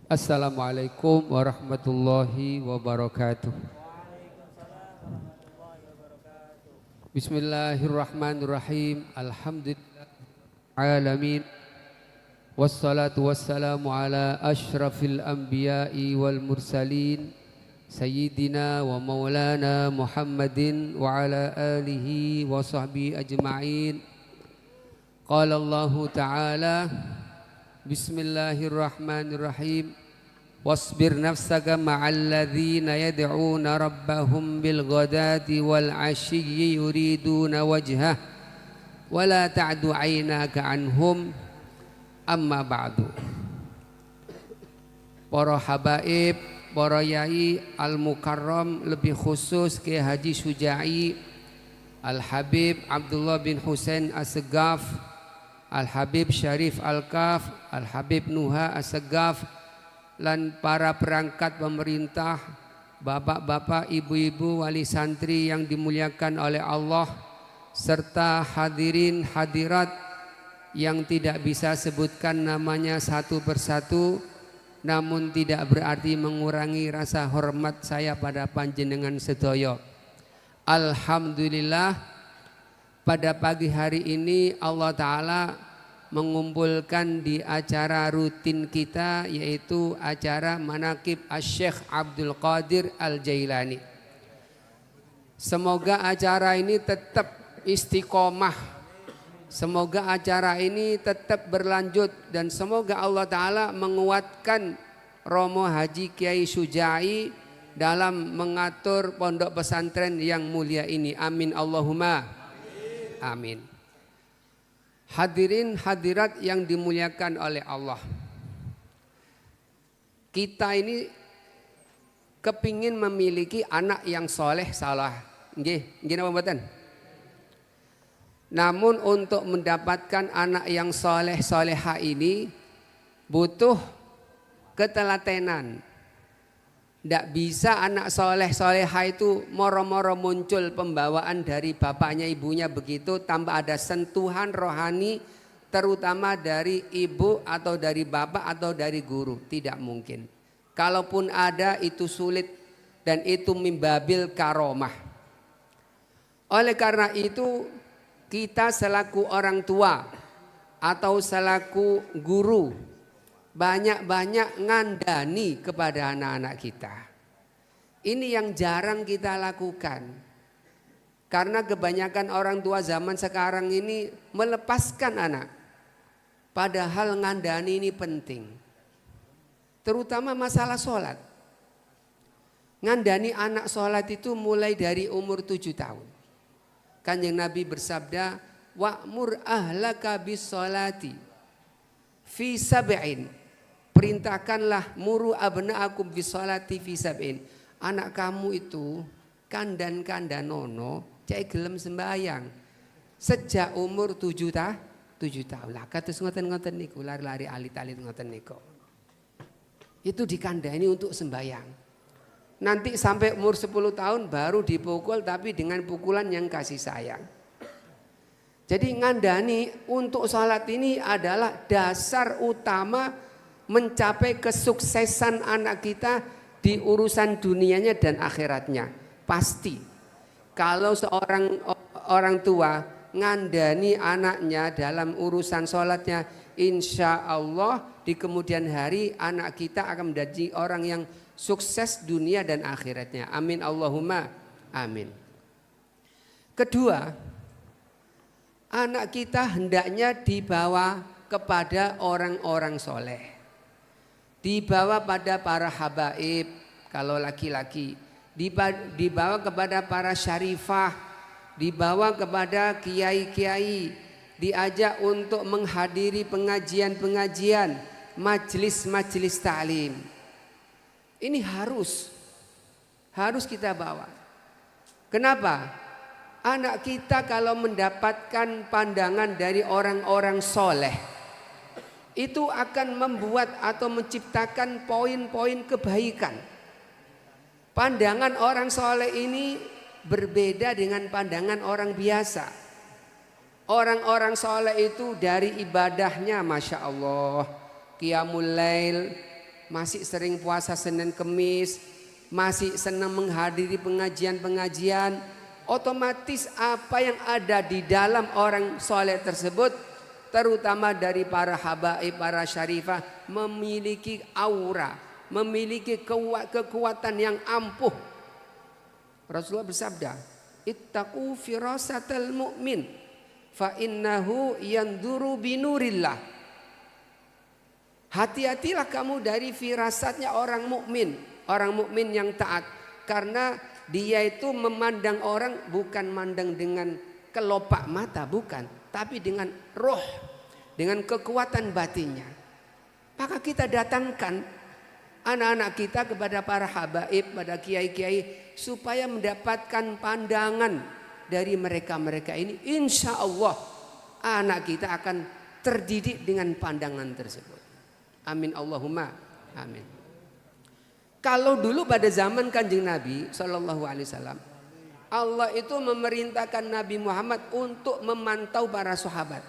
Assalamualaikum warahmatullahi wabarakatuh. Bismillahirrahmanirrahim. Alhamdulillah alamin. Wassalatu wassalamu ala asyrafil anbiya'i wal mursalin Sayyidina wa maulana Muhammadin wa ala alihi wa sahbihi ajma'in. Qala Allahu ta'ala Bismillahirrahmanirrahim. Wasbir nafsaka ma'al ladzina yad'una rabbahum bil ghadati wal 'ashiyyi yuriduna wajhah wa la ta'du 'ainaka 'anhum amma ba'du. Para habaib, para yai al-mukarram, lebih khusus Kiai Haji Syuja'i Al-Habib Abdullah bin Husain As-Segaf, Al-Habib Syarif Al-Kaf, Al-Habib Nuha As-Segaf, lan para perangkat pemerintah, bapak-bapak, ibu-ibu, wali santri yang dimuliakan oleh Allah, serta hadirin hadirat yang tidak bisa sebutkan namanya satu persatu, namun tidak berarti mengurangi rasa hormat saya pada panjenengan sedaya. Alhamdulillah, pada pagi hari ini Allah Ta'ala mengumpulkan di acara rutin kita, yaitu acara Manaqib Asy-Syaikh Abdul Qadir Al-Jailani. Semoga acara ini tetap istiqomah, semoga acara ini tetap berlanjut, dan semoga Allah Ta'ala menguatkan Romo Haji Kiai Syuja'i dalam mengatur pondok pesantren yang mulia ini. Amin Allahumma amin. Hadirin hadirat yang dimuliakan oleh Allah, kita ini kepingin memiliki anak yang soleh salah. Nggih, nggih napa mboten? Namun untuk mendapatkan anak yang soleh soleha ini butuh ketelatenan. Tidak bisa anak soleh soleha itu moro-moro muncul pembawaan dari bapaknya ibunya begitu tanpa ada sentuhan rohani, terutama dari ibu atau dari bapak atau dari guru. Tidak mungkin. Kalaupun ada itu sulit, dan itu mimbabil karomah. Oleh karena itu kita selaku orang tua atau selaku guru banyak-banyak ngandani kepada anak-anak kita. Ini yang jarang kita lakukan. Karena kebanyakan orang tua zaman sekarang ini melepaskan anak. Padahal ngandani ini penting. Terutama masalah sholat. Ngandani anak sholat itu mulai dari umur 7 tahun. Kanjeng Nabi bersabda, wa'mur ahlaka bis sholati fi sab'in. Perintahkanlah muru abna'akum bisolati fi sab'in. Anak kamu itu kandan-kandanono cek gelem sembahyang sejak umur 7 tahun. Lah kados ngoten-ngoten niku, lari-lari alit-alit ngoten niku. Itu dikandani untuk sembahyang. Nanti sampai umur 10 tahun baru dipukul, tapi dengan pukulan yang kasih sayang. Jadi ngandani untuk salat ini adalah dasar utama mencapai kesuksesan anak kita di urusan dunianya dan akhiratnya. Pasti kalau seorang orang tua ngandani anaknya dalam urusan sholatnya, insya Allah di kemudian hari anak kita akan menjadi orang yang sukses dunia dan akhiratnya. Amin Allahumma amin. Kedua, anak kita hendaknya dibawa kepada orang-orang soleh, dibawa pada para habaib kalau laki-laki, dibawa kepada para syarifah, dibawa kepada kiai-kiai, diajak untuk menghadiri pengajian-pengajian, majelis-majelis ta'lim. Ini harus kita bawa. Kenapa? Anak kita kalau mendapatkan pandangan dari orang-orang soleh, itu akan membuat atau menciptakan poin-poin kebaikan. Pandangan orang soleh ini berbeda dengan pandangan orang biasa. Orang-orang soleh itu dari ibadahnya Masya Allah, qiyamul lail, masih sering puasa Senin Kemis, masih senang menghadiri pengajian-pengajian, otomatis apa yang ada di dalam orang soleh tersebut, terutama dari para habaib, para syarifah, memiliki aura, memiliki kekuatan yang ampuh. Rasulullah bersabda, ittaqu firasatal mu'min fa innahu yanduru binurillah. Hati-hatilah kamu dari firasatnya orang mukmin, orang mukmin yang taat, karena dia itu memandang orang bukan mandang dengan kelopak mata, bukan, tapi dengan roh, dengan kekuatan batinnya. Maka kita datangkan anak-anak kita kepada para habaib, pada kiai-kiai, supaya mendapatkan pandangan dari mereka-mereka ini. Insya Allah anak kita akan terdidik dengan pandangan tersebut. Amin Allahumma amin. Kalau dulu pada zaman Kanjeng Nabi Sallallahu Alaihi Wasallam, Allah itu memerintahkan Nabi Muhammad untuk memantau para sahabat.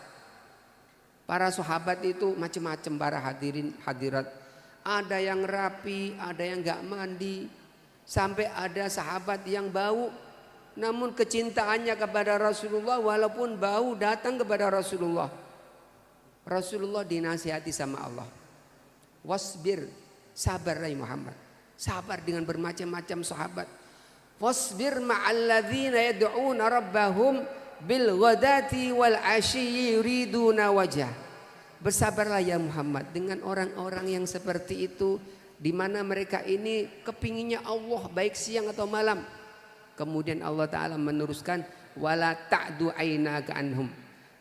Para sahabat itu macam-macam, para hadirat. Ada yang rapi, ada yang gak mandi. Sampai ada sahabat yang bau, namun kecintaannya kepada Rasulullah, walaupun bau datang kepada Rasulullah. Rasulullah dinasihati sama Allah. Wasbir, sabar ya Muhammad. Sabar dengan bermacam-macam sahabat. Wasbir ma'alladzina yad'una rabbahum bil ghadati wal 'ashyi yuriduna wajah. Bersabarlah ya Muhammad dengan orang-orang yang seperti itu, di mana mereka ini kepinginnya Allah baik siang atau malam. Kemudian Allah Ta'ala meneruskan, wala ta'du aynaka anhum.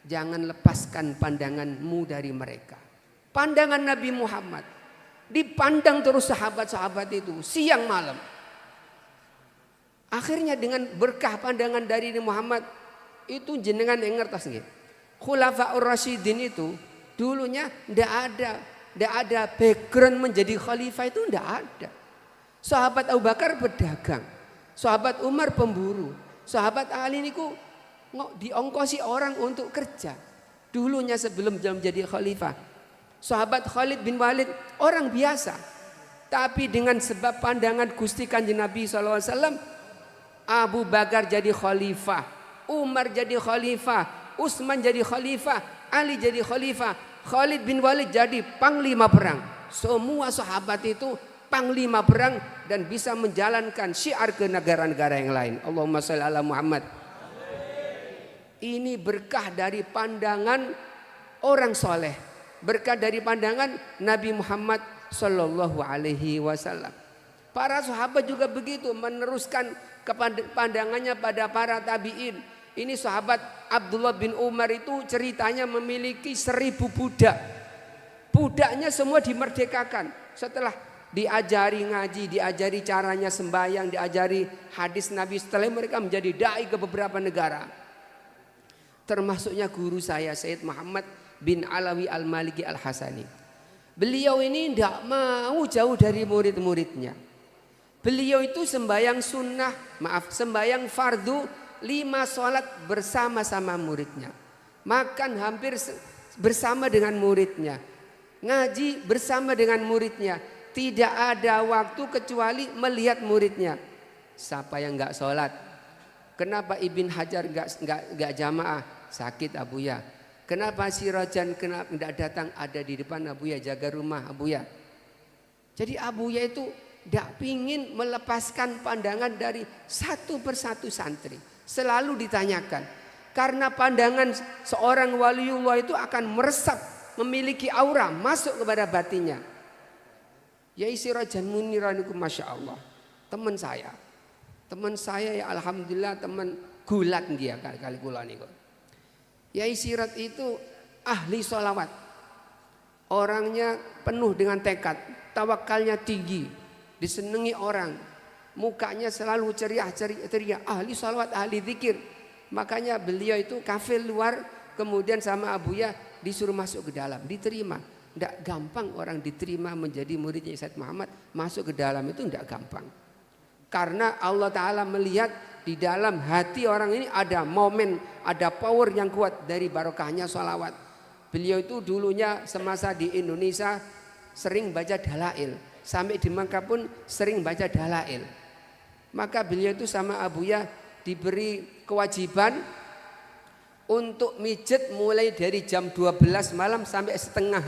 Jangan lepaskan pandanganmu dari mereka. Pandangan Nabi Muhammad dipandang terus sahabat-sahabat itu siang malam. Akhirnya dengan berkah pandangan dari Nabi Muhammad itu, jenengan yang ngertos nggih. Khulafaur Rasyidin itu dulunya ndak ada background menjadi khalifah, itu ndak ada. Sahabat Abu Bakar pedagang, sahabat Umar pemburu, sahabat Ali niku diongkosi orang untuk kerja. Dulunya sebelum menjadi khalifah. Sahabat Khalid bin Walid orang biasa, tapi dengan sebab pandangan Gusti Kanjeng Nabi SAW, Abu Bakar jadi khalifah, Umar jadi khalifah, Utsman jadi khalifah, Ali jadi khalifah, Khalid bin Walid jadi panglima perang. Semua sahabat itu panglima perang dan bisa menjalankan syiar ke negara-negara yang lain. Allahumma shalli ala Muhammad. Ini berkah dari pandangan orang soleh, berkah dari pandangan Nabi Muhammad Sallallahu Alaihi Wasallam. Para sahabat juga begitu, meneruskan pandangannya pada para tabiin. Ini sahabat Abdullah bin Umar itu ceritanya memiliki 1000 budak. Budaknya semua dimerdekakan setelah diajari ngaji, diajari caranya sembahyang, diajari hadis Nabi. Setelah mereka menjadi dai ke beberapa negara. Termasuknya guru saya Sayyid Muhammad bin Alawi Al-Maliki Al-Hasani. Beliau ini tidak mau jauh dari murid-muridnya. Beliau itu sembahyang sembahyang fardu 5 sholat bersama-sama muridnya. Makan hampir bersama dengan muridnya. Ngaji bersama dengan muridnya. Tidak ada waktu kecuali melihat muridnya. Siapa yang enggak sholat? Kenapa Ibn Hajar enggak jamaah? Sakit Abuya. Kenapa si Rajan tidak datang? Ada di depan Abuya, jaga rumah Abuya. Jadi Abuya itu tidak ingin melepaskan pandangan dari satu persatu santri. Selalu ditanyakan. Karena pandangan seorang waliullah itu akan meresap, memiliki aura, masuk kepada batinnya. Ya isi Rajan Muniraniku, Masya Allah. Teman saya ya alhamdulillah, teman gulat dia kali kula niku. Yai Sirat itu ahli sholawat. Orangnya penuh dengan tekad, tawakalnya tinggi, disenangi orang. Mukanya selalu ceria, ahli sholawat, ahli zikir. Makanya beliau itu kafir luar, kemudian sama Abuya disuruh masuk ke dalam, diterima. Tidak gampang orang diterima menjadi muridnya Sayyid Muhammad, masuk ke dalam itu tidak gampang. Karena Allah Ta'ala melihat di dalam hati orang ini ada momen, ada power yang kuat dari barokahnya sholawat. Beliau itu dulunya semasa di Indonesia sering baca dalail. Sampai di Mekah pun sering baca dalail. Maka beliau itu sama Abuya diberi kewajiban untuk mijet mulai dari jam 12 malam sampai setengah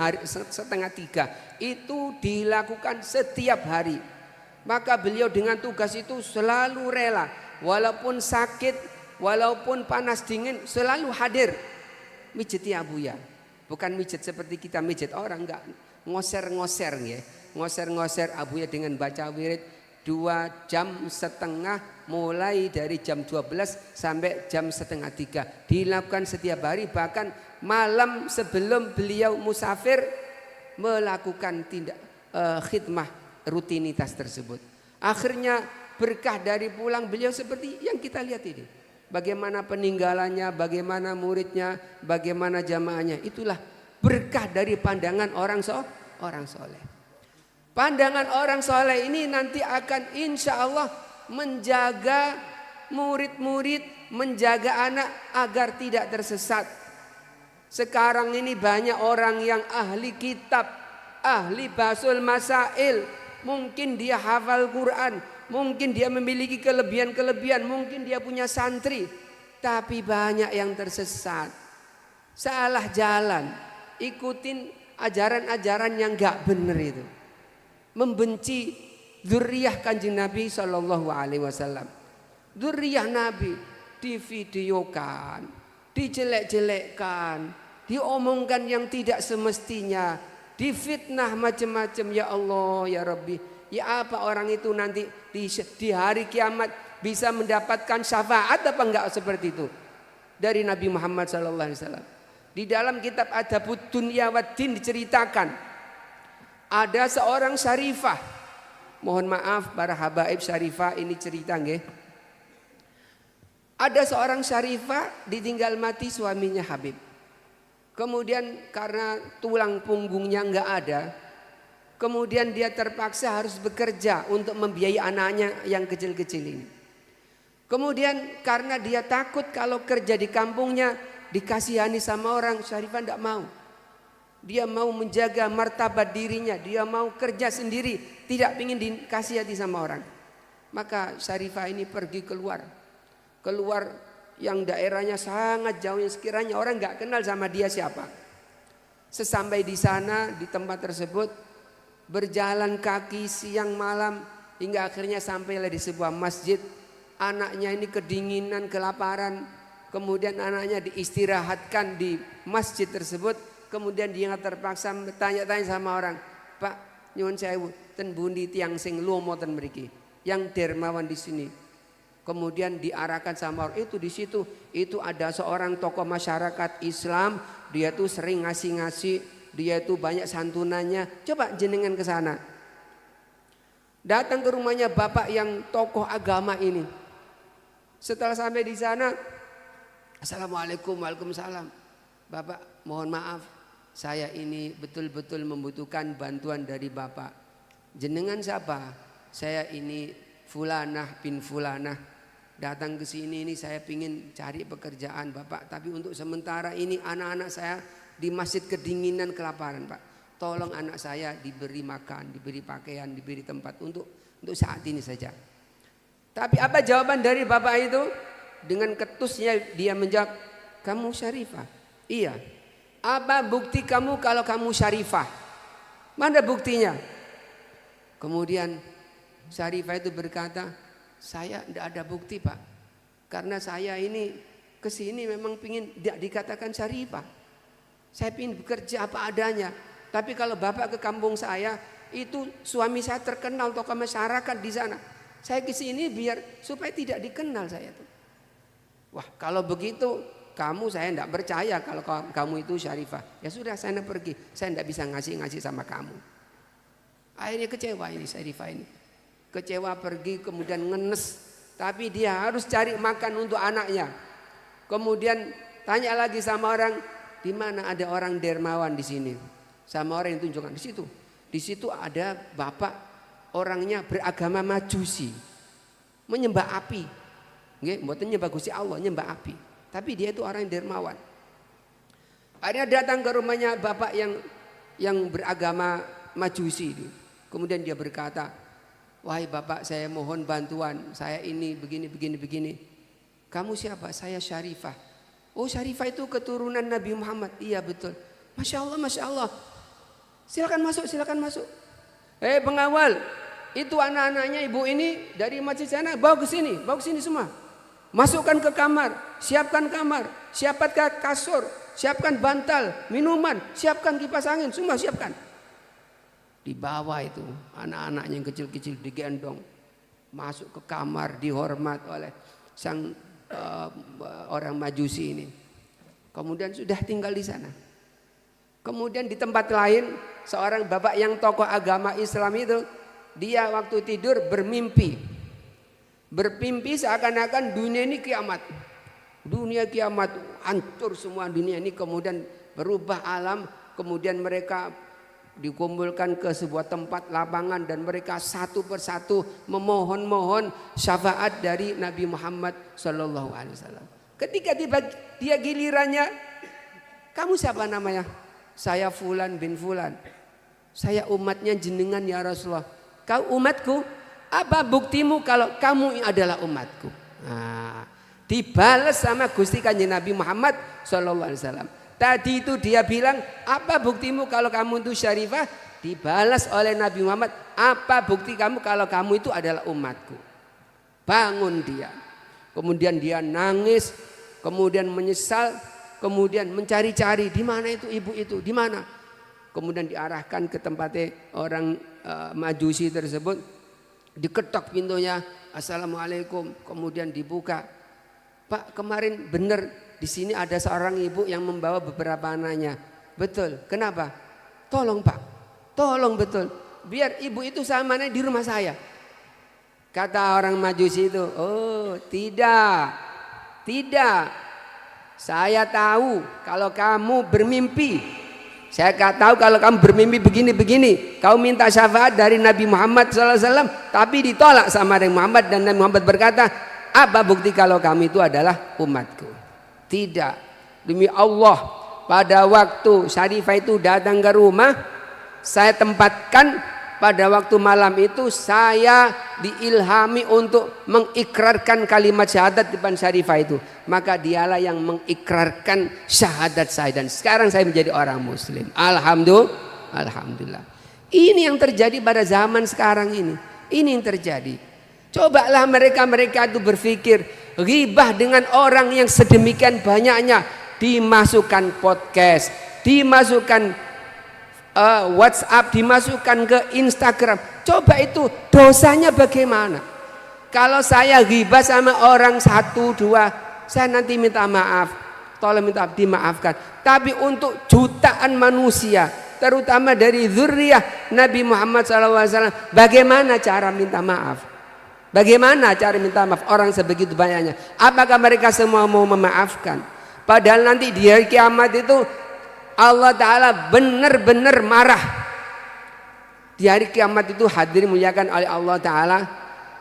3. Itu dilakukan setiap hari. Maka beliau dengan tugas itu selalu rela, walaupun sakit, walaupun panas dingin, selalu hadir mijeti Abuya. Bukan mijet seperti kita mijet orang, enggak, ngoser-ngoser ya. Ngoser-ngoser Abuya dengan baca wirid 2,5 jam mulai dari jam 12 sampai jam setengah 3. Dilakukan setiap hari, bahkan malam sebelum beliau musafir melakukan khidmah rutinitas tersebut. Akhirnya berkah dari pulang beliau seperti yang kita lihat ini. Bagaimana peninggalannya, bagaimana muridnya, bagaimana jamaahnya. Itulah berkah dari pandangan orang soleh. Pandangan orang soleh ini nanti akan insya Allah menjaga murid-murid, menjaga anak agar tidak tersesat. Sekarang ini banyak orang yang ahli kitab, ahli basul masail. Mungkin dia hafal Quran, mungkin dia memiliki kelebihan-kelebihan, mungkin dia punya santri. Tapi banyak yang tersesat, salah jalan, ikutin ajaran-ajaran yang gak benar itu. Membenci dzurriyyah Kanjeng Nabi SAW. Dzurriyyah Nabi divideokan, dijelek-jelekkan, diomongkan yang tidak semestinya, difitnah macam-macam. Ya Allah, ya Rabbi, ya apa orang itu nanti di hari kiamat bisa mendapatkan syafaat apa enggak seperti itu dari Nabi Muhammad SAW. Di dalam kitab Adabud Dunya Waddin diceritakan ada seorang syarifah. Mohon maaf para habaib syarifah, ini cerita nggih. Ada seorang syarifah ditinggal mati suaminya Habib. Kemudian karena tulang punggungnya enggak ada, kemudian dia terpaksa harus bekerja untuk membiayai anaknya yang kecil-kecil ini. Kemudian karena dia takut kalau kerja di kampungnya dikasihani sama orang, syarifah enggak mau. Dia mau menjaga martabat dirinya, dia mau kerja sendiri, tidak ingin dikasihani sama orang. Maka syarifah ini pergi keluar yang daerahnya sangat jauh, yang sekiranya orang nggak kenal sama dia siapa. Sesampai di sana, di tempat tersebut, berjalan kaki siang malam hingga akhirnya sampailah di sebuah masjid. Anaknya ini kedinginan, kelaparan, kemudian anaknya diistirahatkan di masjid tersebut. Kemudian dia terpaksa bertanya-tanya sama orang, Pak, nyuwun sewu, ten bundi tiang sing lomo ten mriki, yang dermawan di sini. Kemudian diarahkan sama orang itu, di situ itu ada seorang tokoh masyarakat Islam, dia tuh sering ngasih-ngasih, dia itu banyak santunannya. Coba jenengan ke sana. Datang ke rumahnya bapak yang tokoh agama ini. Setelah sampai di sana, Assalamualaikum, waalaikumsalam. Bapak, mohon maaf, saya ini betul-betul membutuhkan bantuan dari bapak. Jenengan siapa? Saya ini Fulanah bin Fulanah. Datang ke sini ini saya ingin cari pekerjaan bapak. Tapi untuk sementara ini anak-anak saya di masjid kedinginan, kelaparan pak. Tolong anak saya diberi makan, diberi pakaian, diberi tempat untuk saat ini saja. Tapi apa jawaban dari bapak itu? Dengan ketusnya dia menjawab, kamu syarifah? Iya. Apa bukti kamu kalau kamu syarifah? Mana buktinya? Kemudian syarifah itu berkata, saya tidak ada bukti pak. Karena saya ini kesini memang ingin dikatakan syarifah. Saya ingin bekerja apa adanya. Tapi kalau bapak ke kampung saya, itu suami saya terkenal tokoh masyarakat di sana. Saya kesini biar supaya tidak dikenal saya tuh. Wah kalau begitu saya tidak percaya kalau kamu itu syarifah. Ya sudah saya pergi. Saya tidak bisa ngasih sama kamu. Akhirnya kecewa ini syarifah ini. Kecewa pergi kemudian ngenes. Tapi dia harus cari makan untuk anaknya. Kemudian tanya lagi sama orang. Di mana ada orang dermawan di sini? Sama orang yang tunjukkan di situ. Di situ ada bapak orangnya beragama Majusi. Menyembah api. Nggih, mboten nyembah Gusti Allah, nyembah api. Tapi dia itu orang yang dermawan. Akhirnya datang ke rumahnya bapak yang beragama Majusi itu. Kemudian dia berkata, wahai bapak, saya mohon bantuan, saya ini begini. Kamu siapa? Saya Syarifah. Oh, Syarifah itu keturunan Nabi Muhammad. Iya betul. Masya Allah. Silakan masuk. Pengawal, itu anak-anaknya ibu ini dari masjid sana, bawa ke sini semua. Masukkan ke kamar, siapkan kasur, siapkan bantal, minuman, siapkan kipas angin, semua siapkan. Dibawa itu anak-anaknya yang kecil-kecil digendong masuk ke kamar, dihormat oleh sang orang Majusi ini. Kemudian sudah tinggal di sana. Kemudian di tempat lain seorang bapak yang tokoh agama Islam itu, dia waktu tidur bermimpi seakan-akan dunia ini kiamat. Dunia kiamat, hancur semua dunia ini, kemudian berubah alam, kemudian mereka dikumpulkan ke sebuah tempat lapangan dan mereka satu persatu memohon syafaat dari Nabi Muhammad sallallahu alaihi wasallam. Ketika tiba dia gilirannya, kamu siapa namanya? Saya Fulan bin Fulan. Saya umatnya jenengan ya Rasulullah. Kau umatku? Apa buktimu kalau kamu adalah umatku? Nah, dibalas sama Gusti Kanjeng Nabi Muhammad sallallahu alaihi wasallam. Tadi itu dia bilang, apa buktimu kalau kamu itu Syarifah? Dibalas oleh Nabi Muhammad, apa bukti kamu kalau kamu itu adalah umatku? Bangun dia. Kemudian dia nangis, kemudian menyesal, kemudian mencari-cari di mana itu ibu itu, di mana? Kemudian diarahkan ke tempatnya orang Majusi tersebut, diketok pintunya, assalamualaikum, kemudian dibuka. Pak, kemarin benar di sini ada seorang ibu yang membawa beberapa anaknya. Betul. Kenapa? Tolong Pak, tolong betul. Biar ibu itu sama di rumah saya. Kata orang Majusi itu, oh tidak. Saya tahu kalau kamu bermimpi. Saya tahu kalau kamu bermimpi begini. Kau minta syafaat dari Nabi Muhammad SAW, tapi ditolak sama Nabi Muhammad, dan Nabi Muhammad berkata, apa bukti kalau kamu itu adalah umatku? Tidak. Demi Allah, pada waktu Syarifah itu datang ke rumah, saya tempatkan pada waktu malam itu saya diilhami untuk mengikrarkan kalimat syahadat depan Syarifah itu. Maka dialah yang mengikrarkan syahadat saya, dan sekarang saya menjadi orang muslim. Alhamdulillah. Ini yang terjadi pada zaman sekarang ini. Ini yang terjadi. Cobalah mereka itu berpikir, ghibah dengan orang yang sedemikian banyaknya, dimasukkan podcast, dimasukkan WhatsApp, dimasukkan ke Instagram. Coba itu dosanya bagaimana? Kalau saya ghibah sama orang 1, 2, saya nanti minta maaf, tolong minta dimaafkan. Tapi untuk jutaan manusia, terutama dari zuriyah Nabi Muhammad SAW, bagaimana cara minta maaf? Bagaimana cara minta maaf orang sebegitu banyaknya? Apakah mereka semua mau memaafkan? Padahal nanti di hari kiamat itu Allah Ta'ala benar-benar marah. Di hari kiamat itu hadirin muliakan oleh Allah Ta'ala,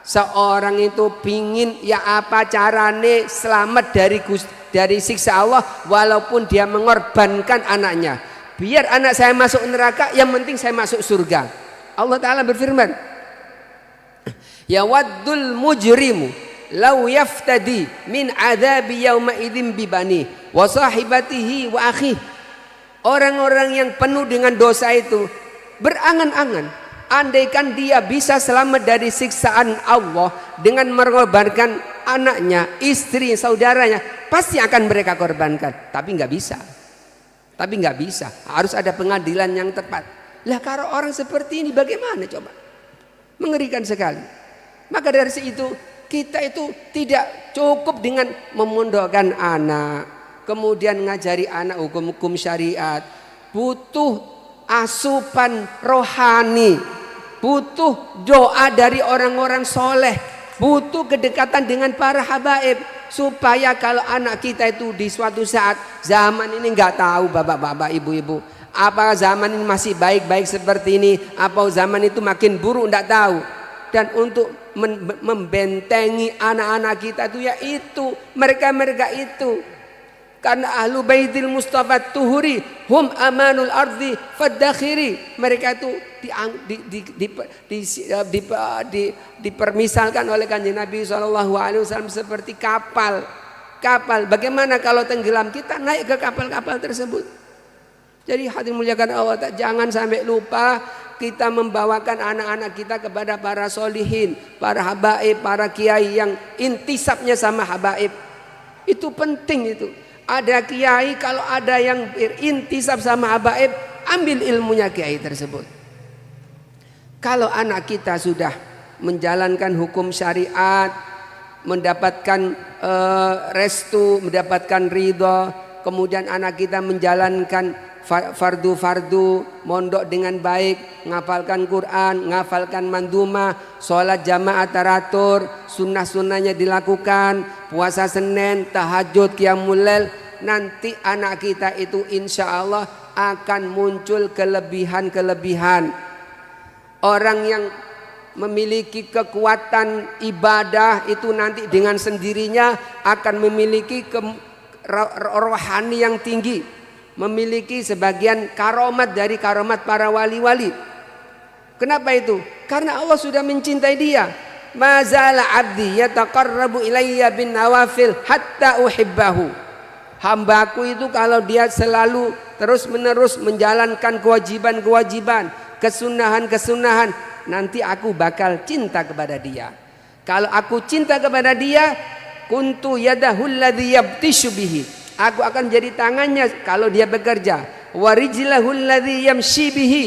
seorang itu pingin ya apa carane selamat dari siksa Allah, walaupun dia mengorbankan anaknya. Biar anak saya masuk neraka, yang penting saya masuk surga. Allah Ta'ala berfirman, ya waddul mujrimu law yaftadi min adzabi yauma idzin bibani wa sahibatihi wa akhi. Orang-orang yang penuh dengan dosa itu berangan-angan, andaikan dia bisa selamat dari siksaan Allah dengan mengorbankan anaknya, istri, saudaranya, pasti akan mereka korbankan. Tapi nggak bisa. Harus ada pengadilan yang tepat. Lah kalau orang seperti ini bagaimana coba? Mengerikan sekali. Maka dari situ kita itu tidak cukup dengan memondokkan anak, kemudian ngajari anak hukum-hukum syariat. Butuh asupan rohani, butuh doa dari orang-orang soleh, butuh kedekatan dengan para habaib, supaya kalau anak kita itu di suatu saat, zaman ini nggak tahu bapak-bapak, ibu-ibu, apa zaman ini masih baik-baik seperti ini, apa zaman itu makin buruk, nggak tahu. Dan untuk membentengi anak-anak kita itu, yaitu mereka itu. Karena ahlu baitil Mustafa tuhuri hum amanul ardi fadakhiri. Mereka itu dipermisalkan oleh Kanjeng Nabi SAW seperti kapal. Bagaimana kalau tenggelam, kita naik ke kapal-kapal tersebut. Jadi hadirin muliakan Allah, jangan sampai lupa kita membawakan anak-anak kita kepada para solihin, para habaib, para kiai yang intisabnya sama habaib. Itu penting itu. Ada kiai, kalau ada yang intisab sama habaib, ambil ilmunya kiai tersebut. Kalau anak kita sudah menjalankan hukum syariat, mendapatkan restu, mendapatkan ridho, kemudian anak kita menjalankan fardu-fardu, mondok dengan baik, ngafalkan Quran, ngafalkan mandumah, sholat jamaah teratur, sunnah-sunnahnya dilakukan, puasa Senin, tahajud, qiyamul lail, nanti anak kita itu insya Allah akan muncul kelebihan-kelebihan. Orang yang memiliki kekuatan ibadah itu nanti dengan sendirinya akan memiliki rohani yang tinggi, memiliki sebagian karomat dari karomat para wali-wali. Kenapa itu? Karena Allah sudah mencintai dia. Mazala abdi yataqarrabu ilayya bin nawafil hatta uhibbahu. Hambaku itu kalau dia selalu terus-menerus menjalankan kewajiban-kewajiban, kesunahan-kesunahan, nanti aku bakal cinta kepada dia. Kalau aku cinta kepada dia, kuntu yadahul ladzi yabtishu bihi. Aku akan jadi tangannya kalau dia bekerja. Wa rijlahul ladzi yamshi bihi.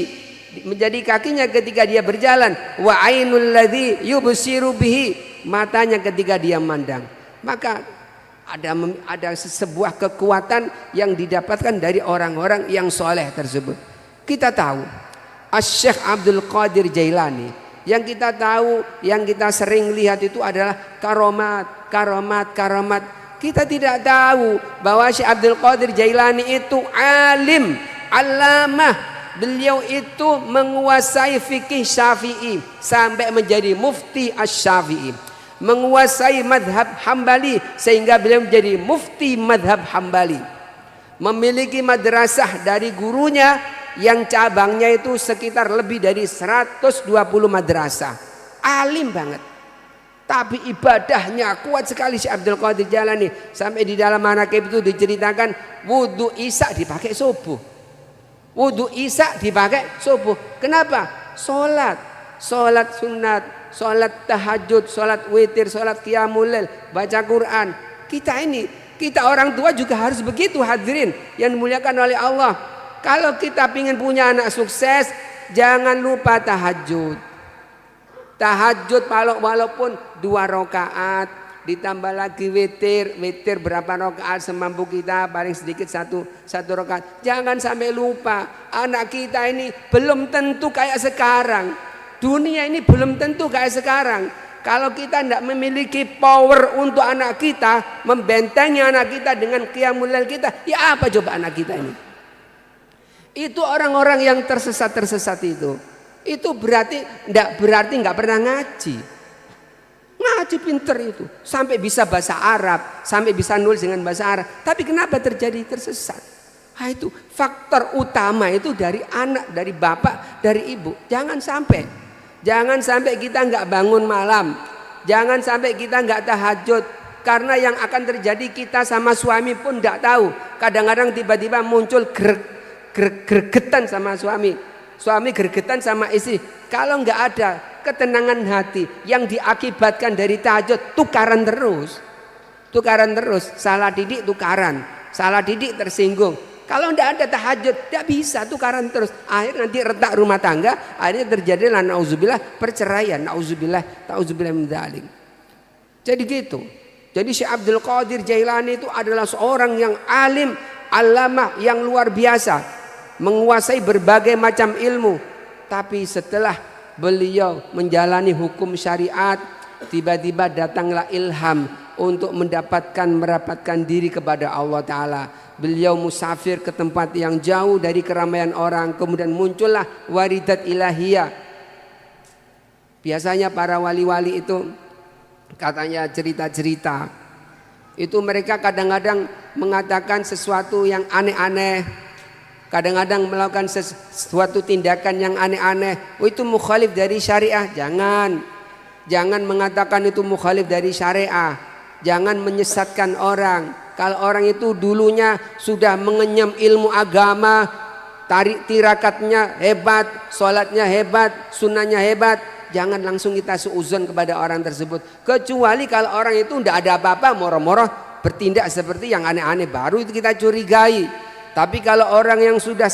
Menjadi kakinya ketika dia berjalan. Wa ainul ladzi yubsiru bihi. Matanya ketika dia memandang. Maka ada sebuah kekuatan yang didapatkan dari orang-orang yang soleh tersebut. Kita tahu Asy-Syaikh Abdul Qadir Jailani, yang kita tahu, yang kita sering lihat itu adalah karomat. Kita tidak tahu bahwa Syekh Abdul Qadir Jailani itu alim, alamah. Beliau itu menguasai fikih Syafi'i sampai menjadi mufti Asy-Syafi'i, menguasai madhab Hambali sehingga beliau menjadi mufti madhab Hambali, memiliki madrasah dari gurunya yang cabangnya itu sekitar lebih dari 120 madrasah. Alim banget. Tapi ibadahnya kuat sekali Syekh Abdul Qadir Jailani. Sampai di dalam manaqib itu diceritakan wudu isya dipakai subuh. Wudu isya dipakai subuh. Kenapa? Sholat sunat, sholat tahajud, sholat witir, sholat qiyamul lail, baca Quran. Kita orang tua juga harus begitu hadirin yang dimuliakan oleh Allah. Kalau kita ingin punya anak sukses, jangan lupa tahajud. Tahajud walaupun 2 rakaat, ditambah lagi witir berapa rakaat semampu kita, paling sedikit satu rakaat. Jangan sampai lupa, anak kita ini belum tentu kayak sekarang. Dunia ini belum tentu kayak sekarang. Kalau kita tidak memiliki power untuk anak kita, membentengi anak kita dengan qiyamul lail kita, ya apa coba anak kita ini? Itu orang-orang yang tersesat itu. Itu berarti nggak pernah ngaji. Ngaji pinter itu, sampai bisa bahasa Arab, sampai bisa nulis dengan bahasa Arab. Tapi kenapa terjadi tersesat? Itu faktor utama itu dari anak, dari bapak, dari ibu. Jangan sampai kita nggak bangun malam, jangan sampai kita nggak tahajud. Karena yang akan terjadi kita sama suami pun nggak tahu. Kadang-kadang tiba-tiba muncul gregetan sama suami gregetan sama istri. Kalau nggak ada ketenangan hati yang diakibatkan dari tahajud, tukaran terus, salah didik tukaran, salah didik tersinggung. Kalau nggak ada tahajud, tidak bisa tukaran terus. Akhirnya nanti retak rumah tangga, akhirnya terjadilah nauzubillah perceraian, nauzubillah min dzalik. Jadi gitu. Jadi Syekh Abdul Qadir Jailani itu adalah seorang yang alim, alamah yang luar biasa, menguasai berbagai macam ilmu. Tapi setelah beliau menjalani hukum syariat, tiba-tiba datanglah ilham untuk merapatkan diri kepada Allah Ta'ala. Beliau musafir ke tempat yang jauh dari keramaian orang, kemudian muncullah waridat ilahiyah. Biasanya para wali-wali itu katanya cerita-cerita, Itu mereka kadang-kadang mengatakan sesuatu yang aneh-aneh, kadang-kadang melakukan sesuatu tindakan yang aneh-aneh. Oh, itu mukhalif dari syariah. Jangan mengatakan itu mukhalif dari syariah. Jangan menyesatkan orang. Kalau orang itu dulunya sudah mengenyam ilmu agama, tirakatnya hebat, sholatnya hebat, sunnahnya hebat, jangan langsung kita suuzon kepada orang tersebut. Kecuali kalau orang itu tidak ada apa-apa, moroh-moroh bertindak seperti yang aneh-aneh, baru itu kita curigai. Tapi kalau orang yang sudah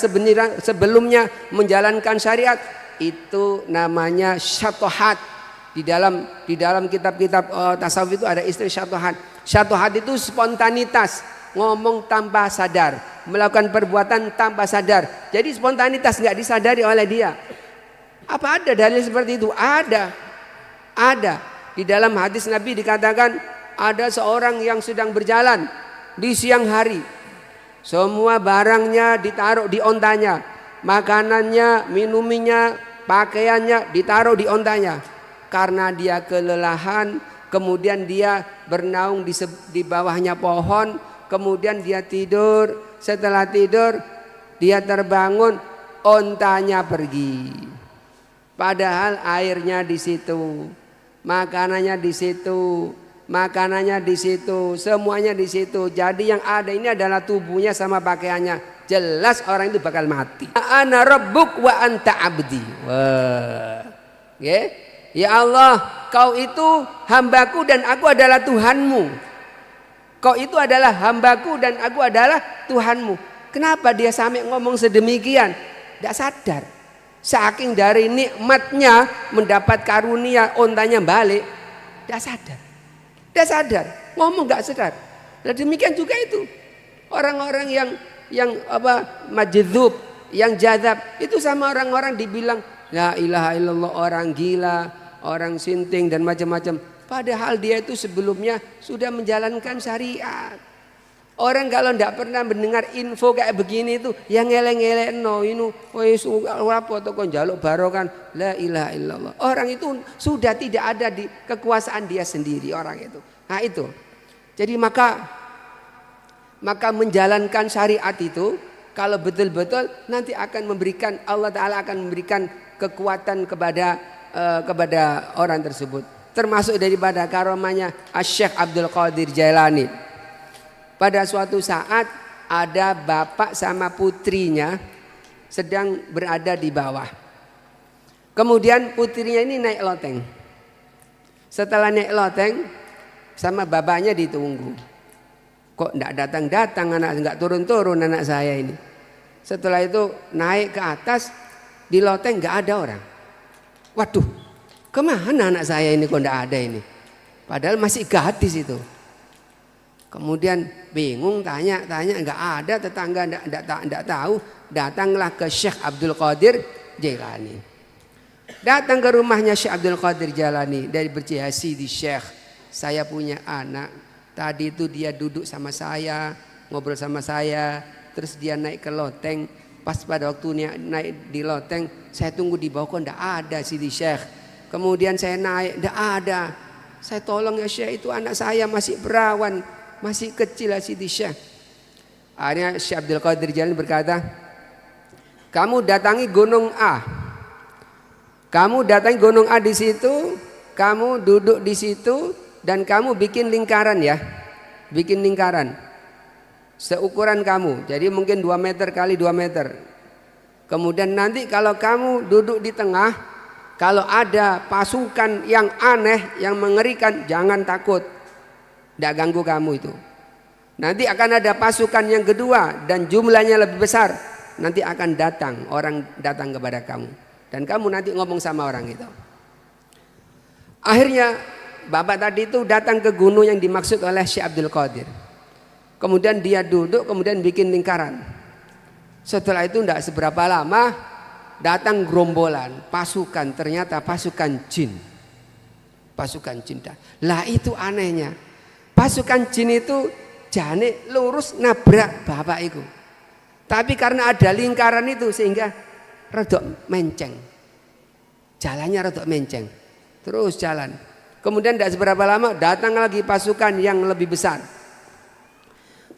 sebelumnya menjalankan syariat, itu namanya syatohat. Di dalam kitab-kitab tasawuf itu ada istilah syatohat. Syatohat itu spontanitas, ngomong tanpa sadar, melakukan perbuatan tanpa sadar. Jadi spontanitas nggak disadari oleh dia. Apa ada dalil seperti itu? Ada. Di dalam hadis Nabi dikatakan ada seorang yang sedang berjalan di siang hari. Semua barangnya ditaruh di ontanya, makanannya, minuminya, pakaiannya ditaruh di ontanya. Karena dia kelelahan, kemudian dia bernaung di bawahnya pohon, kemudian dia tidur. Setelah tidur dia terbangun, ontanya pergi. Padahal airnya di situ, makanannya di situ, semuanya di situ. Jadi yang ada ini adalah tubuhnya sama pakaiannya. Jelas orang itu bakal mati. Ana rabbuk wa anta abdi. Wah. Ya Allah, kau itu hambaku dan aku adalah Tuhanmu. Kau itu adalah hambaku dan aku adalah Tuhanmu. Kenapa dia sampai ngomong sedemikian? Tidak sadar. Saking dari nikmatnya mendapat karunia ontanya balik, tidak sadar, ngomong nggak sadar. Dan demikian juga itu orang-orang yang majdzub, yang jadzab, itu sama orang-orang dibilang la ilaha illallah, orang gila, orang sinting dan macam-macam. Padahal dia itu sebelumnya sudah menjalankan syariat. Orang kalau tidak pernah mendengar info kayak begini itu, yang ngeleng-ngeleng no ini, wis apa to kon njaluk barokan, la ilaha illallah. Orang itu sudah tidak ada di kekuasaan dia sendiri orang itu. Nah itu. Jadi maka menjalankan syariat itu kalau betul-betul nanti akan memberikan, Allah Ta'ala akan memberikan kekuatan kepada orang tersebut. Termasuk daripada karomahnya Syekh Abdul Qadir Jailani. Pada suatu saat ada bapak sama putrinya sedang berada di bawah. Kemudian putrinya ini naik loteng. Setelah naik loteng sama bapaknya ditunggu. Kok enggak datang-datang anak, enggak turun-turun anak saya ini. Setelah itu naik ke atas, di loteng enggak ada orang. Waduh, kemana anak saya ini kok enggak ada ini? Padahal masih gadis itu. Kemudian bingung tanya enggak ada, tetangga enggak tahu. Datanglah ke Syekh Abdul Qadir Jailani. Datang ke rumahnya Syekh Abdul Qadir Jailani dari berjihasi di Syekh. Saya punya anak. Tadi itu dia duduk sama saya, ngobrol sama saya, terus dia naik ke loteng. Pas pada waktu naik di loteng, saya tunggu di bawah kok enggak ada Sidi Syekh. Kemudian saya naik, enggak ada. Saya tolong ya Syekh, itu anak saya masih perawan, masih kecil Sidi Syekh. Akhirnya Syekh Abdul Qadir Jailani berkata, kamu datangi gunung A. Kamu datangi gunung A di situ, kamu duduk di situ dan kamu bikin lingkaran ya. Bikin lingkaran. Seukuran kamu. Jadi mungkin 2 meter kali 2 meter. Kemudian nanti kalau kamu duduk di tengah, kalau ada pasukan yang aneh, yang mengerikan, jangan takut. Tidak ganggu kamu itu. Nanti akan ada pasukan yang kedua dan jumlahnya lebih besar. Nanti akan datang, orang datang kepada kamu. Dan kamu nanti ngomong sama orang itu. Akhirnya bapak tadi itu datang ke gunung yang dimaksud oleh Syekh Abdul Qadir. Kemudian dia duduk, kemudian bikin lingkaran. Setelah itu tidak seberapa lama datang gerombolan pasukan, ternyata pasukan jin. Pasukan jin. Lah itu anehnya. Pasukan jin itu jane lurus nabrak bapak itu. Tapi karena ada lingkaran itu sehingga redok menceng. Jalannya redok menceng. Terus jalan. Kemudian tidak seberapa lama datang lagi pasukan yang lebih besar.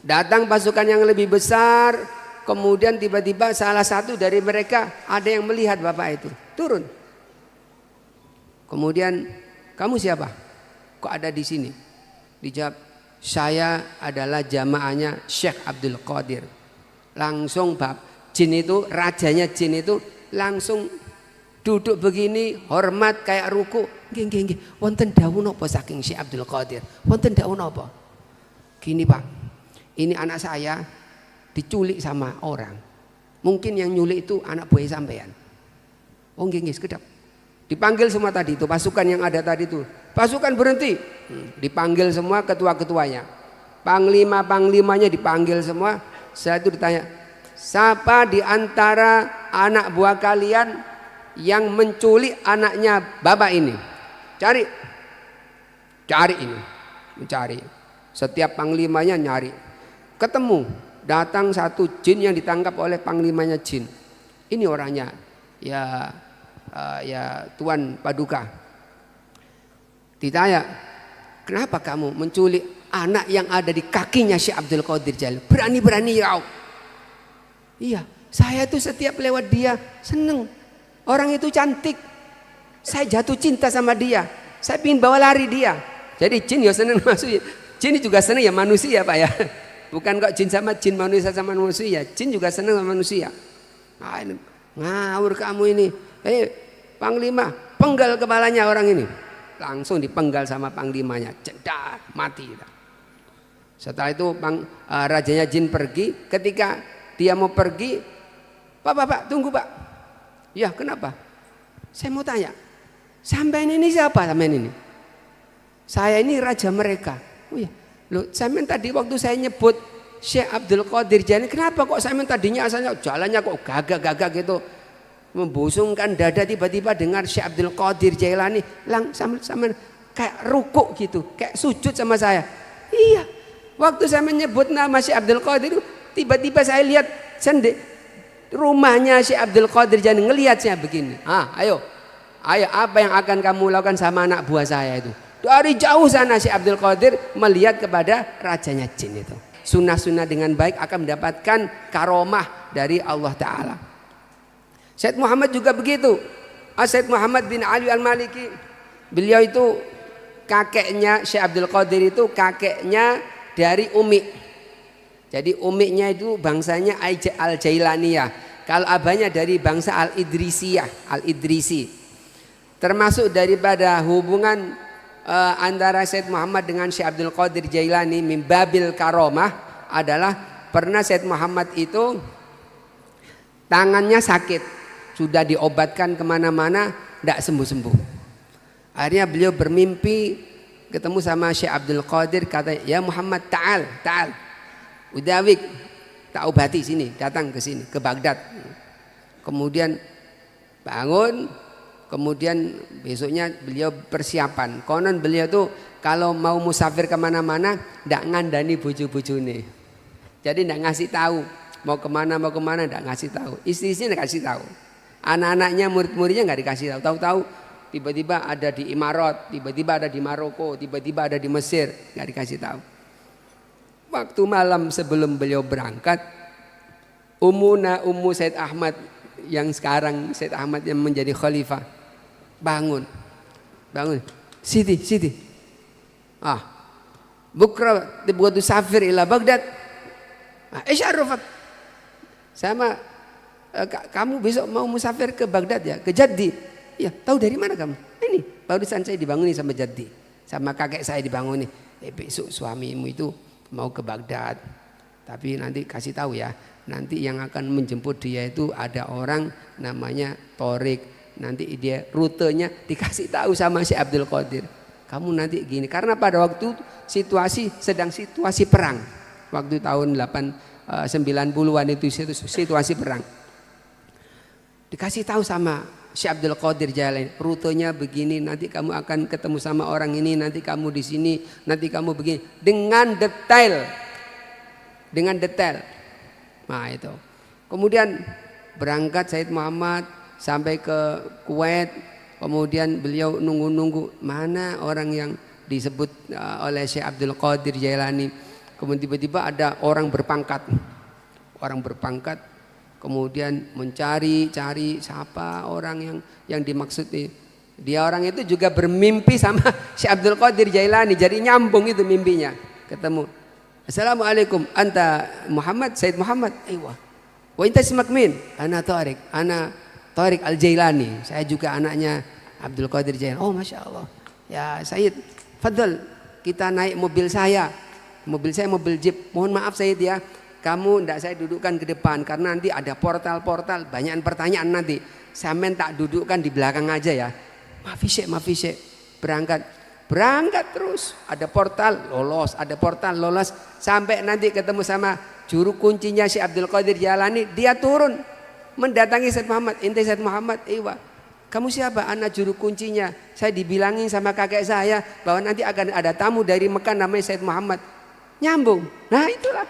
Datang pasukan yang lebih besar, kemudian tiba-tiba salah satu dari mereka ada yang melihat bapak itu turun. Kemudian, kamu siapa? Kok ada di sini? Dijawab, saya adalah jamaahnya Syekh Abdul Qadir. Langsung jin itu, rajanya jin itu langsung duduk begini, hormat kayak ruku. Nggih. Wonten dawuh napa saking Syekh Abdul Qadir? Wonten dawuh napa? Gini Pak, ini anak saya diculik sama orang. Mungkin yang nyulik itu anak buah sampean. Oh nggih, sekedap. Dipanggil semua tadi itu, pasukan yang ada tadi itu. Pasukan berhenti. Dipanggil semua ketua-ketuanya. Panglima-panglimanya dipanggil semua. Setelah itu ditanya, siapa di antara anak buah kalian yang menculik anaknya bapak ini? Cari ini, mencari. Setiap panglimanya nyari. Ketemu, datang satu jin yang ditangkap oleh panglimanya jin. Ini orangnya, ya Tuan Paduka. Ditanya, kenapa kamu menculik anak yang ada di kakinya Syekh Abdul Qadir Jailani? Berani-berani kau. Iya, saya tuh setiap lewat dia seneng. Orang itu cantik. Saya jatuh cinta sama dia. Saya ingin bawa lari dia. Jadi jin ya seneng maksudnya. Jin juga seneng ya manusia Pak ya. Bukan kok jin sama jin, manusia sama manusia. Jin juga seneng sama manusia. Ah, ini, ngawur kamu ini. Panglima, penggal kepalanya orang ini. Langsung dipenggal sama panglimanya. Jedar, mati. Setelah itu rajanya jin pergi. Ketika dia mau pergi, Pak, tunggu Pak. Ya kenapa? Saya mau tanya, sampean ini siapa sampean ini? Saya ini raja mereka. Oh ya, loh sampean tadi waktu saya nyebut Syekh Abdul Qadir Jailani, kenapa kok sampean tadinya asalnya jalannya kok gagak-gagak gitu? Membusungkan dada, tiba-tiba dengar Syekh Abdul Qadir Jailani sama kayak rukuk gitu, kayak sujud sama saya. Iya, waktu saya menyebut nama Syekh Abdul Qadir, tiba-tiba saya lihat rumahnya Syekh Abdul Qadir Jailani, ngelihat saya begini. Ayo apa yang akan kamu lakukan sama anak buah saya itu? Dari jauh sana Syekh Abdul Qadir melihat kepada rajanya jin itu. Sunnah-sunnah dengan baik akan mendapatkan karomah dari Allah Ta'ala. Syed Muhammad juga begitu. Syed Muhammad bin Ali Al-Maliki, beliau itu kakeknya Syekh Abdul Qadir itu kakeknya dari Umi. Jadi uminya itu bangsanya Al-Jailaniyah. Kalau abahnya dari bangsa Al-Idrisiyah, Al-Idrisi. Termasuk daripada hubungan antara Syed Muhammad dengan Syekh Abdul Qadir Jailani min babil karomah adalah pernah Syed Muhammad itu tangannya sakit. Sudah diobatkan kemana-mana, tidak sembuh-sembuh. Akhirnya beliau bermimpi ketemu sama Syekh Abdul Qadir, kata, ya Muhammad ta'al, udawik, tak obati sini, datang ke sini, ke Baghdad. Kemudian bangun, kemudian besoknya beliau persiapan. Konon beliau tuh kalau mau musafir kemana-mana, tidak ngandani bojo-bojone. Jadi tidak ngasih tahu mau kemana, tidak ngasih tahu. Istri-istrinya tidak kasih tahu. Anak-anaknya, murid-muridnya nggak dikasih tahu. Tahu-tahu tiba-tiba ada di Imarat, tiba-tiba ada di Maroko, tiba-tiba ada di Mesir, nggak dikasih tahu. Waktu malam sebelum beliau berangkat, Ummu Said Ahmad yang sekarang Said Ahmad yang menjadi khalifah bangun. Siti. Bukra tibghatu safir ila Baghdad. Isyarrafat. Sama kamu besok mau musafir ke Baghdad ya, ke Jaddi. Ya, tahu dari mana kamu? Ini barusan saya dibanguni sama Jaddi, sama kakek saya dibanguni. Besok suamimu itu mau ke Baghdad, tapi nanti kasih tahu ya, nanti yang akan menjemput dia itu ada orang namanya Torik. Nanti dia rutenya dikasih tahu sama Syekh Abdul Qadir. Kamu nanti gini, karena pada waktu sedang situasi perang. Waktu tahun 90-an itu situasi perang. Dikasih tahu sama Syekh Abdul Qadir Jailani, rutenya begini, nanti kamu akan ketemu sama orang ini, nanti kamu di sini, nanti kamu begini, dengan detail. Nah itu. Kemudian berangkat Said Muhammad sampai ke Kuwait, kemudian beliau nunggu mana orang yang disebut oleh Syekh Abdul Qadir Jailani. Kemudian tiba-tiba ada orang berpangkat. Orang berpangkat kemudian mencari-cari siapa orang yang dimaksud ini. Dia orang itu juga bermimpi sama Syekh Abdul Qadir Jailani. Jadi nyambung itu mimpinya. Ketemu. Assalamualaikum, anta Muhammad, Said Muhammad. Aywa. Wa inta ismak min? Ana Tariq Al-Jailani. Saya juga anaknya Abdul Qadir Jailani. Oh, Masya Allah. Ya Said, fadl, kita naik mobil saya. Mobil saya mobil jeep. Mohon maaf Said ya, kamu tidak saya dudukkan ke depan karena nanti ada portal-portal, banyak pertanyaan nanti. Sampean tak dudukkan di belakang aja ya. Maafi Syekh. Berangkat terus. Ada portal, lolos. Ada portal, lolos. Sampai nanti ketemu sama juru kuncinya Syekh Abdul Qadir Jailani. Dia turun mendatangi Said Muhammad. Inti Said Muhammad, iya. Kamu siapa? Anak juru kuncinya. Saya dibilangin sama kakek saya bahwa nanti akan ada tamu dari Mekah namanya Said Muhammad. Nyambung. Nah itulah.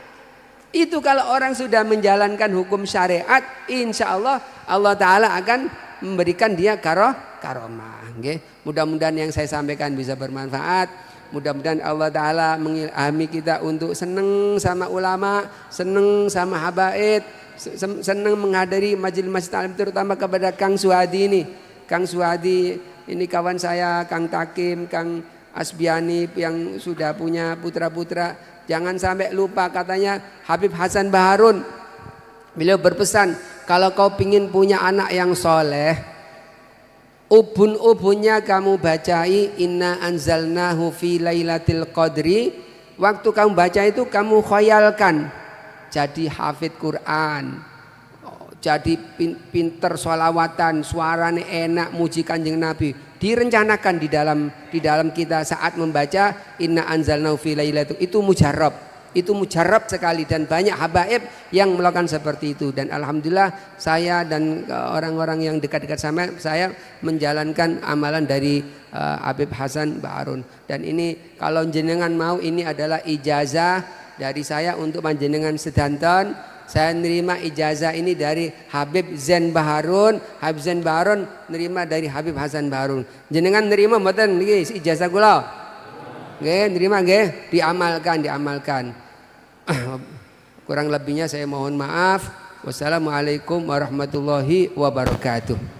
Itu kalau orang sudah menjalankan hukum syariat, insya Allah Allah Ta'ala akan memberikan dia karomah. Okay? Mudah-mudahan yang saya sampaikan bisa bermanfaat. Mudah-mudahan Allah Ta'ala mengilhami kita untuk senang sama ulama, senang sama habaib, senang menghadiri majelis taklim, terutama kepada Kang Suhadi ini. Kang Suhadi ini kawan saya, Kang Takim, Kang Asbiani yang sudah punya putra-putra. Jangan sampai lupa, katanya Habib Hasan Baharun. Beliau berpesan, kalau kau pingin punya anak yang soleh, ubun-ubunnya kamu bacai inna anzalnahu fi lailatul qadri. Waktu kamu baca itu kamu khayalkan jadi hafid Quran, jadi pinter sholawatan, suaranya enak, muji Kanjeng Nabi. Direncanakan di dalam kita saat membaca inna anzalnahu fi lailatul, itu mujarab sekali, dan banyak habaib yang melakukan seperti itu. Dan alhamdulillah saya dan orang-orang yang dekat-dekat sama saya menjalankan amalan dari Habib Hasan Baharun. Dan ini kalau jenengan mau, ini adalah ijazah dari saya untuk panjenengan sedanten. Saya nerima ijazah ini dari Habib Zain Baharun. Habib Zain Baharun nerima dari Habib Hasan Baharun. Jenengan nerima mboten niki ijazah kula? Nggih, nerima nggih, diamalkan. Kurang lebihnya saya mohon maaf. Wassalamualaikum warahmatullahi wabarakatuh.